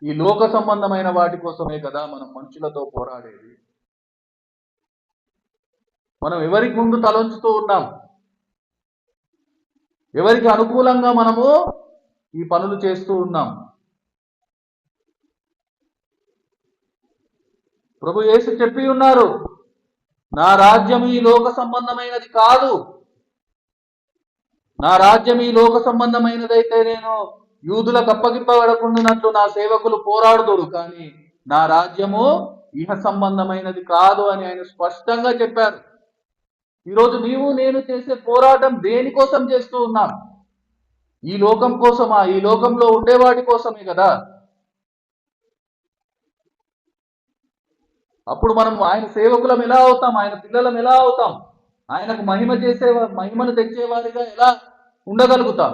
ఈ లోక సంబంధమైన వాటి కోసమే కదా మనం మనుషులతో పోరాడేది. మనం ఎవరికి ముందు తలొంచుతూ ఉన్నాం? ఎవరికి అనుకూలంగా మనము ఈ పనులు చేస్తూ ఉన్నాం? ప్రభు యేసు చెప్పి ఉన్నారు, నా రాజ్యం ఈ లోక సంబంధమైనది కాదు. నా రాజ్యం ఈ లోక సంబంధమైనదైతే నేను యూదులకు అప్పగింపబడకుండానట్లు నా సేవకులు పోరాడుదురు, కానీ నా రాజ్యము ఇహ సంబంధమైనది కాదు అని ఆయన స్పష్టంగా చెప్పారు. ఈరోజు నీవు నేను చేసే పోరాటం దేనికోసం చేస్తూ ఉన్నాం? ఈ లోకం కోసమా? ఈ లోకంలో ఉండేవాటి కోసమే కదా. అప్పుడు మనం ఆయన సేవకులం ఎలా అవుతాం? ఆయన పిల్లలం ఎలా అవుతాం? ఆయనకు మహిమను తెచ్చేవారిగా ఎలా ఉండగలుగుతాం?